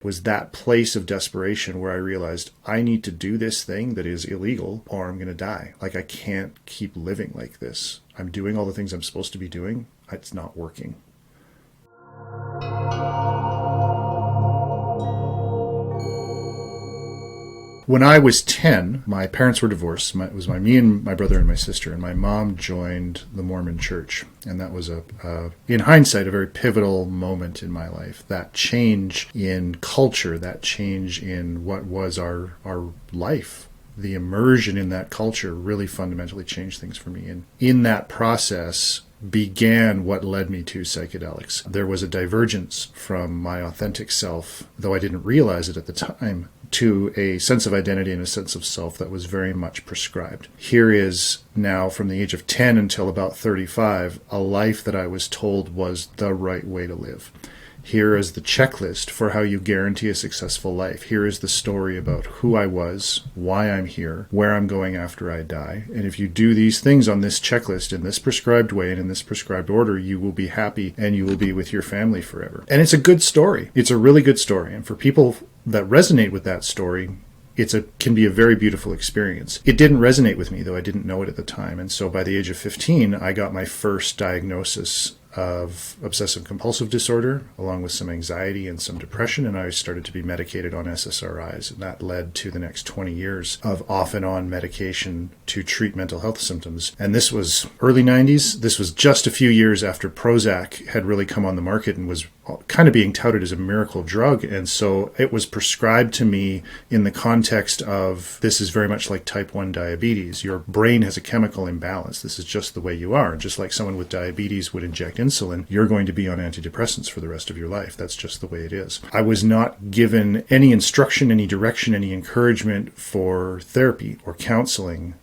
Was that place of desperation where I realized I need to do this thing that is illegal or I'm going to die. Like, I can't keep living like this. I'm doing all the things I'm supposed to be doing. It's not working. When I was 10, my parents were divorced. It was me and my brother and my sister, and my mom joined the Mormon church. And that was, in hindsight, a very pivotal moment in my life. That change in culture, that change in what was our life, the immersion in that culture really fundamentally changed things for me. And in that process began what led me to psychedelics. There was a divergence from my authentic self, though I didn't realize it at the time, to a sense of identity and a sense of self that was very much prescribed. Here is now, from the age of 10 until about 35, a life that I was told was the right way to live. Here is the checklist for how you guarantee a successful life. Here is the story about who I was, why I'm here, where I'm going after I die. And if you do these things on this checklist in this prescribed way and in this prescribed order, you will be happy and you will be with your family forever. And it's a good story. It's a really good story. And for people that resonate with that story, can be a very beautiful experience. It didn't resonate with me, though I didn't know it at the time. And so by the age of 15, I got my first diagnosis of obsessive compulsive disorder, along with some anxiety and some depression, and I started to be medicated on SSRIs, and that led to the next 20 years of off and on medication to treat mental health symptoms. And this was early 90s. This was just a few years after Prozac had really come on the market and was kind of being touted as a miracle drug. And so it was prescribed to me in the context of, this is very much like type 1 diabetes. Your brain has a chemical imbalance. This is just the way you are. And just like someone with diabetes would inject insulin, you're going to be on antidepressants for the rest of your life. That's just the way it is. I was not given any instruction, any direction, any encouragement for therapy or counseling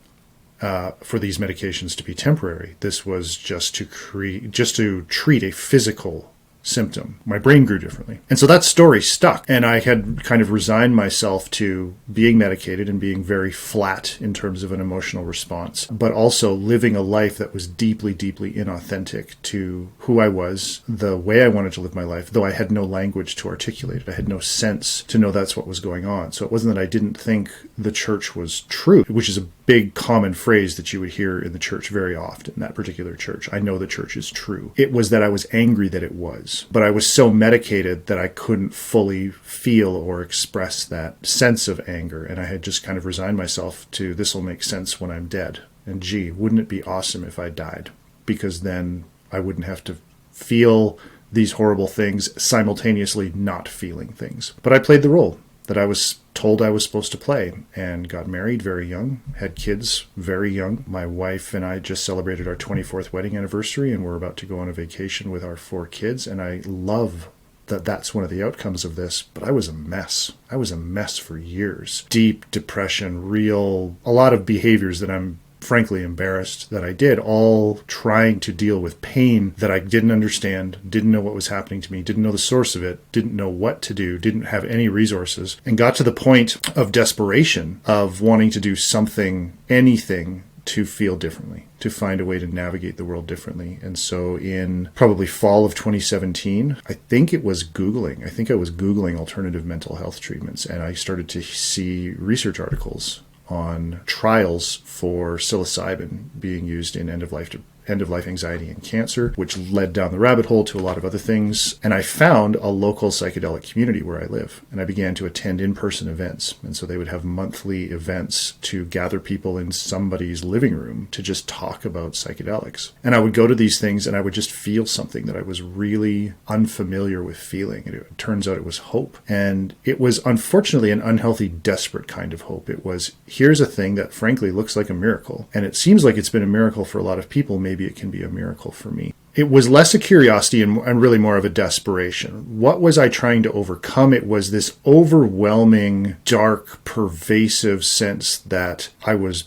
for these medications to be temporary. This was just to treat a physical symptom. My brain grew differently. And so that story stuck. And I had kind of resigned myself to being medicated and being very flat in terms of an emotional response, but also living a life that was deeply, deeply inauthentic to who I was, the way I wanted to live my life, though I had no language to articulate it. I had no sense to know that's what was going on. So it wasn't that I didn't think the church was true, which is a big common phrase that you would hear in the church very often, that particular church. I know the church is true. It was that I was angry that it was, but I was so medicated that I couldn't fully feel or express that sense of anger. And I had just kind of resigned myself to, this will make sense when I'm dead. And gee, wouldn't it be awesome if I died? Because then I wouldn't have to feel these horrible things simultaneously not feeling things. But I played the role that I was told I was supposed to play, and got married very young, had kids very young. My wife and I just celebrated our 24th wedding anniversary, and we're about to go on a vacation with our 4 kids, and I love that that's one of the outcomes of this, but I was a mess. I was a mess for years. Deep depression, a lot of behaviors that I'm frankly embarrassed that I did, all trying to deal with pain that I didn't understand, didn't know what was happening to me, didn't know the source of it, didn't know what to do, didn't have any resources, and got to the point of desperation of wanting to do something, anything, to feel differently, to find a way to navigate the world differently. And so in probably fall of 2017, I think I was Googling alternative mental health treatments, and I started to see research articles on trials for psilocybin being used in end-of-life anxiety and cancer, which led down the rabbit hole to a lot of other things. And I found a local psychedelic community where I live, and I began to attend in-person events. And so they would have monthly events to gather people in somebody's living room to just talk about psychedelics. And I would go to these things and I would just feel something that I was really unfamiliar with feeling. And it turns out it was hope. And it was unfortunately an unhealthy, desperate kind of hope. It was, here's a thing that frankly looks like a miracle. And it seems like it's been a miracle for a lot of people. Maybe it can be a miracle for me. It was less a curiosity and really more of a desperation. What was I trying to overcome? It was this overwhelming, dark, pervasive sense that I was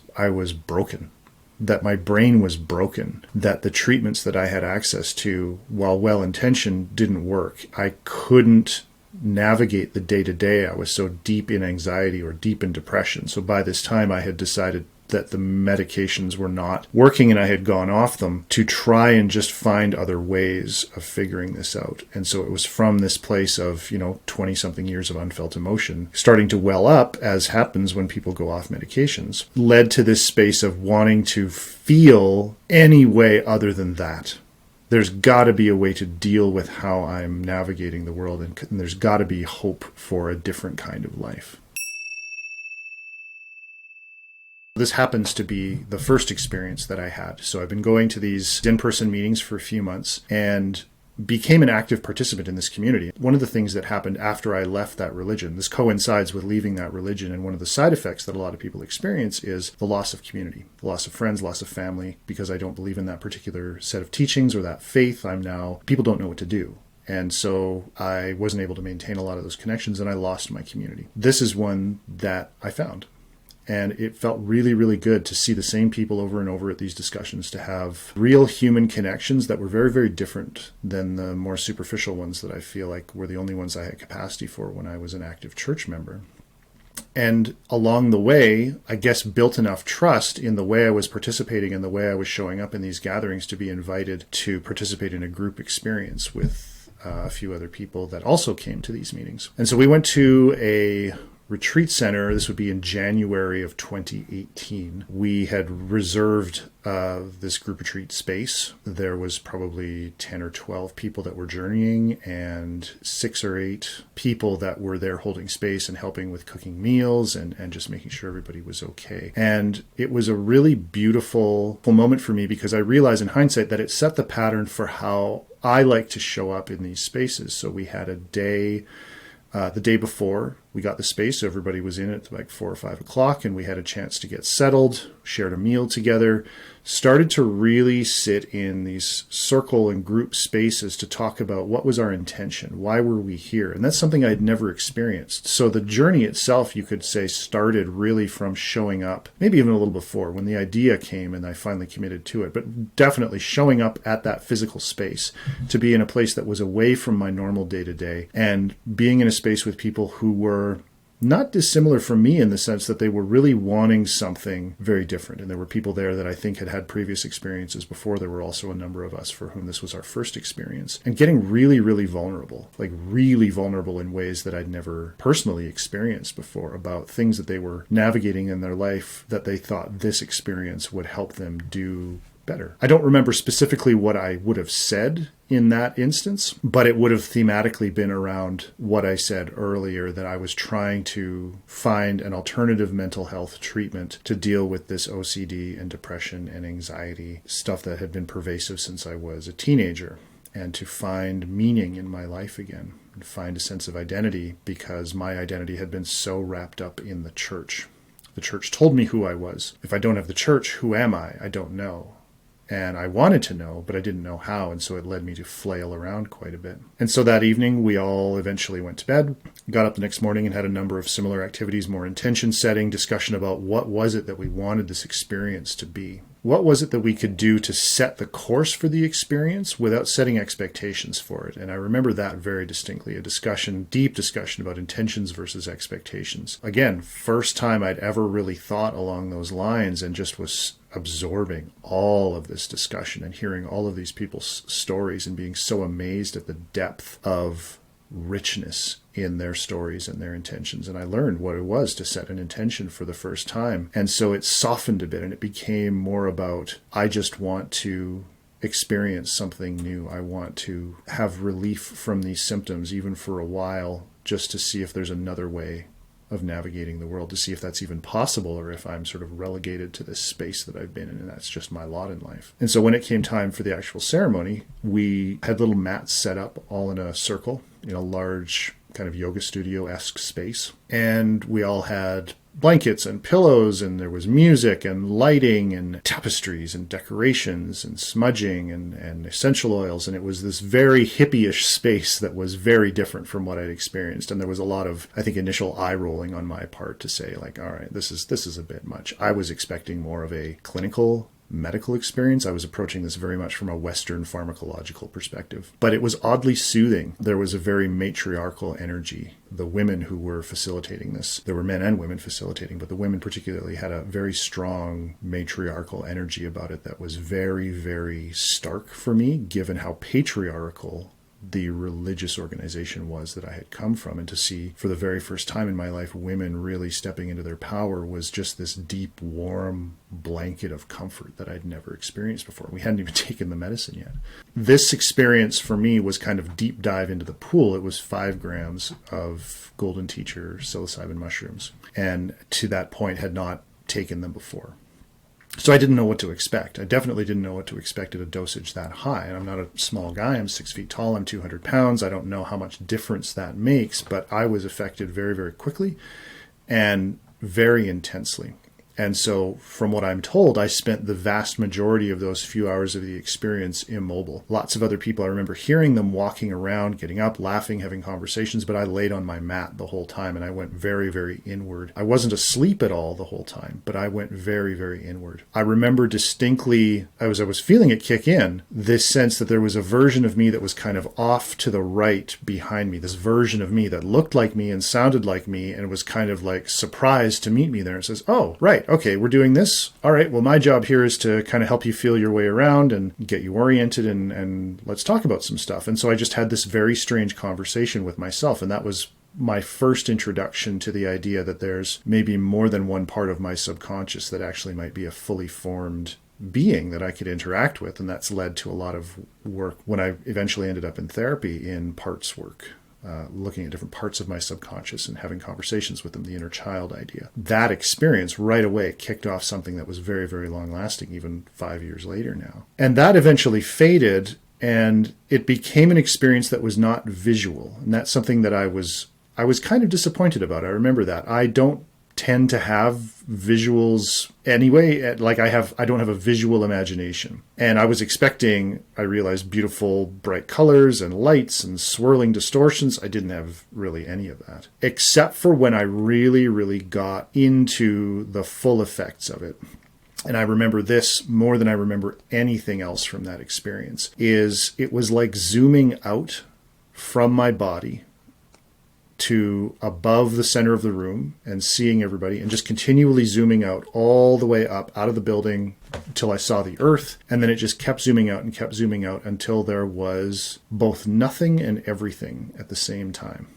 broken, that my brain was broken, that the treatments that I had access to, while well-intentioned, didn't work. I couldn't navigate the day-to-day. I was so deep in anxiety or deep in depression. So by this time I had decided that the medications were not working and I had gone off them, to try and just find other ways of figuring this out. And so it was from this place of, 20-something years of unfelt emotion starting to well up, as happens when people go off medications, led to this space of wanting to feel any way other than that. There's got to be a way to deal with how I'm navigating the world, and there's got to be hope for a different kind of life. This happens to be the first experience that I had. So I've been going to these in-person meetings for a few months and became an active participant in this community. One of the things that happened after I left that religion, this coincides with leaving that religion, and one of the side effects that a lot of people experience is the loss of community, the loss of friends, loss of family. Because I don't believe in that particular set of teachings or that faith, people don't know what to do. And so I wasn't able to maintain a lot of those connections, and I lost my community. This is one that I found. And it felt really, really good to see the same people over and over at these discussions, to have real human connections that were very, very different than the more superficial ones that I feel like were the only ones I had capacity for when I was an active church member. And along the way, I guess, built enough trust in the way I was participating and the way I was showing up in these gatherings to be invited to participate in a group experience with a few other people that also came to these meetings. And so we went to a retreat center. This would be in January of 2018. We had reserved this group retreat space. There was probably 10 or 12 people that were journeying, and 6 or 8 people that were there holding space and helping with cooking meals and just making sure everybody was okay. And it was a really beautiful moment for me, because I realized in hindsight that it set the pattern for how I like to show up in these spaces. So we had a day, the day before we got the space, so everybody was in at like 4 or 5 o'clock, and we had a chance to get settled, shared a meal together, started to really sit in these circle and group spaces to talk about what was our intention, why were we here? And that's something I'd never experienced. So the journey itself, you could say, started really from showing up, maybe even a little before, when the idea came and I finally committed to it, but definitely showing up at that physical space, to be in a place that was away from my normal day-to-day, and being in a space with people who were not dissimilar from me, in the sense that they were really wanting something very different. And there were people there that I think had had previous experiences before. There were also a number of us for whom this was our first experience, and getting really, really vulnerable, like really vulnerable in ways that I'd never personally experienced before, about things that they were navigating in their life that they thought this experience would help them do better. I don't remember specifically what I would have said in that instance, but it would have thematically been around what I said earlier, that I was trying to find an alternative mental health treatment to deal with this OCD and depression and anxiety stuff that had been pervasive since I was a teenager, and to find meaning in my life again, and find a sense of identity, because my identity had been so wrapped up in the church. The church told me who I was. If I don't have the church, who am I? I don't know. And I wanted to know, but I didn't know how, and so it led me to flail around quite a bit. And so that evening, we all eventually went to bed, got up the next morning and had a number of similar activities, more intention setting, discussion about what was it that we wanted this experience to be. What was it that we could do to set the course for the experience without setting expectations for it? And I remember that very distinctly, a discussion, deep discussion about intentions versus expectations. Again, first time I'd ever really thought along those lines, and just was absorbing all of this discussion and hearing all of these people's stories and being so amazed at the depth of richness in their stories and their intentions. And I learned what it was to set an intention for the first time. And so it softened a bit, and it became more about, I just want to experience something new. I want to have relief from these symptoms, even for a while, just to see if there's another way of navigating the world, to see if that's even possible, or if I'm sort of relegated to this space that I've been in, and that's just my lot in life. And so when it came time for the actual ceremony, we had little mats set up all in a circle in a large kind of yoga studio-esque space. And we all had blankets and pillows, and there was music and lighting and tapestries and decorations and smudging and essential oils. And it was this very hippie-ish space that was very different from what I'd experienced. And there was a lot of, I think, initial eye rolling on my part to say, like, all right, this is a bit much. I was expecting more of a clinical medical experience. I was approaching this very much from a Western pharmacological perspective. But it was oddly soothing. There was a very matriarchal energy. The women who were facilitating this, there were men and women facilitating, but the women particularly had a very strong matriarchal energy about it that was very, very stark for me, given how patriarchal the religious organization was that I had come from. And to see for the very first time in my life women really stepping into their power was just this deep, warm blanket of comfort that I'd never experienced before. We hadn't even taken the medicine yet. This experience for me was kind of deep dive into the pool. It was 5 grams of golden teacher psilocybin mushrooms, and to that point had not taken them before. So I didn't know what to expect. I definitely didn't know what to expect at a dosage that high. And I'm not a small guy. I'm 6 feet tall. I'm 200 pounds. I don't know how much difference that makes, but I was affected very, very quickly and very intensely. And so from what I'm told, I spent the vast majority of those few hours of the experience immobile. Lots of other people, I remember hearing them walking around, getting up, laughing, having conversations, but I laid on my mat the whole time and I went very, very inward. I wasn't asleep at all the whole time, but I went very, very inward. I remember distinctly, as I was feeling it kick in, this sense that there was a version of me that was kind of off to the right behind me, this version of me that looked like me and sounded like me and was kind of like surprised to meet me there. It says, oh, right. Okay, we're doing this. All right, well, my job here is to kind of help you feel your way around and get you oriented and let's talk about some stuff. And so I just had this very strange conversation with myself. And that was my first introduction to the idea that there's maybe more than one part of my subconscious that actually might be a fully formed being that I could interact with. And that's led to a lot of work when I eventually ended up in therapy in parts work. Looking at different parts of my subconscious and having conversations with them, the inner child idea. That experience right away kicked off something that was very, very long lasting, even 5 years later now. And that eventually faded and it became an experience that was not visual. And that's something that I was kind of disappointed about. I remember that. I don't tend to have visuals anyway. Like I don't have a visual imagination. And I was expecting, I realized, beautiful bright colors and lights and swirling distortions. I didn't have really any of that, except for when I really, really got into the full effects of it. And I remember this more than I remember anything else from that experience, is it was like zooming out from my body to above the center of the room and seeing everybody and just continually zooming out all the way up out of the building until I saw the earth. And then it just kept zooming out and kept zooming out until there was both nothing and everything at the same time.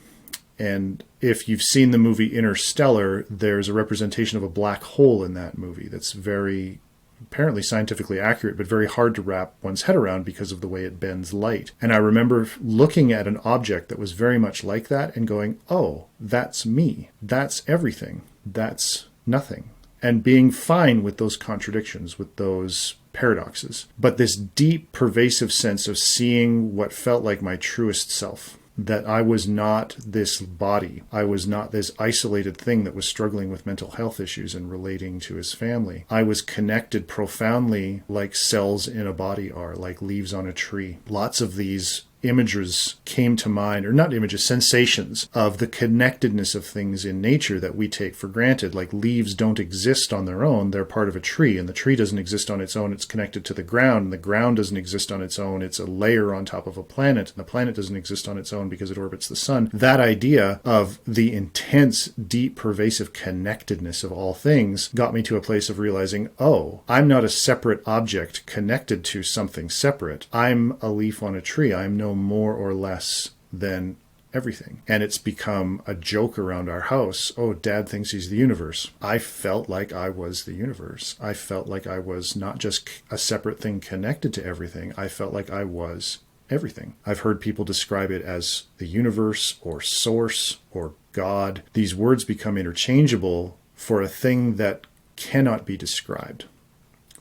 And if you've seen the movie Interstellar, there's a representation of a black hole in that movie that's very apparently scientifically accurate, but very hard to wrap one's head around because of the way it bends light. And I remember looking at an object that was very much like that and going, oh, that's me. That's everything. That's nothing. And being fine with those contradictions, with those paradoxes. But this deep, pervasive sense of seeing what felt like my truest self. That I was not this body. I was not this isolated thing that was struggling with mental health issues and relating to his family. I was connected profoundly like cells in a body are, like leaves on a tree. Lots of these images came to mind, or not images, sensations of the connectedness of things in nature that we take for granted. Like leaves don't exist on their own. They're part of a tree, and the tree doesn't exist on its own. It's connected to the ground, and the ground doesn't exist on its own. It's a layer on top of a planet, and the planet doesn't exist on its own because it orbits the sun. That idea of the intense, deep, pervasive connectedness of all things got me to a place of realizing, oh, I'm not a separate object connected to something separate. I'm a leaf on a tree. I'm no more or less than everything. And it's become a joke around our house. Oh, Dad thinks he's the universe. I felt like I was the universe. I felt like I was not just a separate thing connected to everything. I felt like I was everything. I've heard people describe it as the universe or source or God. These words become interchangeable for a thing that cannot be described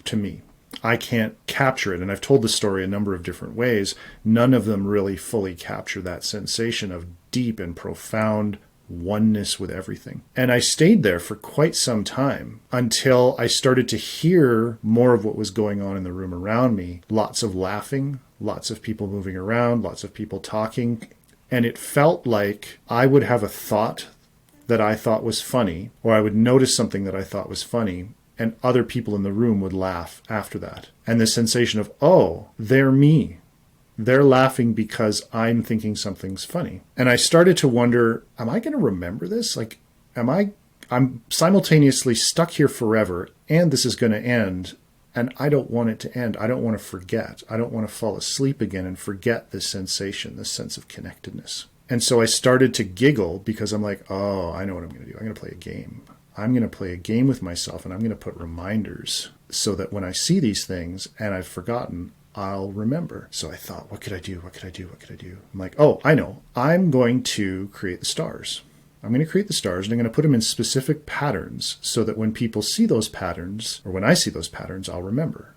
to me. I can't capture it. And I've told the story a number of different ways. None of them really fully capture that sensation of deep and profound oneness with everything. And I stayed there for quite some time until I started to hear more of what was going on in the room around me. Lots of laughing, lots of people moving around, lots of people talking. And it felt like I would have a thought that I thought was funny, or I would notice something that I thought was funny. and other people in the room would laugh after that. And the sensation of, oh, they're me. They're laughing because I'm thinking something's funny. And I started to wonder, am I going to remember this? Like, I'm simultaneously stuck here forever, and this is going to end, and I don't want it to end. I don't want to forget. I don't want to fall asleep again and forget this sensation, this sense of connectedness. And so I started to giggle because I'm like, oh, I know what I'm going to do. I'm going to play a game. I'm going to play a game with myself, and I'm going to put reminders so that when I see these things and I've forgotten, I'll remember. So I thought, what could I do? What could I do? What could I do? I'm like, oh, I know. I'm going to create the stars. I'm going to create the stars, and I'm going to put them in specific patterns so that when people see those patterns, or when I see those patterns, I'll remember.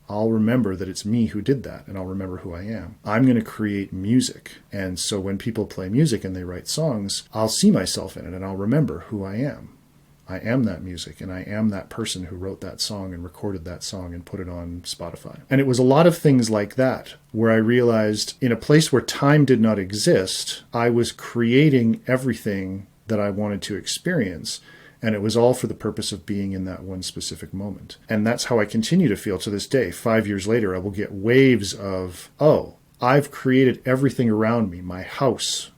I'll remember that it's me who did that, and I'll remember who I am. I'm going to create music. And so when people play music and they write songs, I'll see myself in it, and I'll remember who I am. I am that music, and I am that person who wrote that song and recorded that song and put it on Spotify. And it was a lot of things like that where I realized in a place where time did not exist, I was creating everything that I wanted to experience. And it was all for the purpose of being in that one specific moment. And that's how I continue to feel to this day. 5 years later, I will get waves of, oh, I've created everything around me, my house,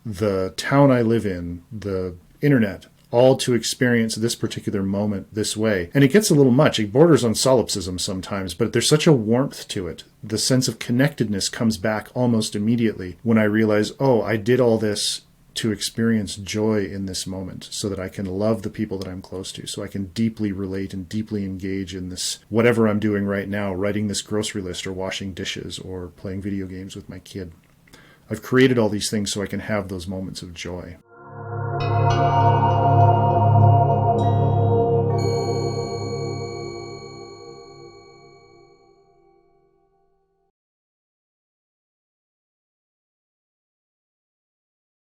the town I live in, the internet, all to experience this particular moment this way. And it gets a little much. It borders on solipsism sometimes, but there's such a warmth to it. The sense of connectedness comes back almost immediately when I realize, oh, I did all this to experience joy in this moment so that I can love the people that I'm close to, so I can deeply relate and deeply engage in this, whatever I'm doing right now, writing this grocery list or washing dishes or playing video games with my kid. I've created all these things so I can have those moments of joy.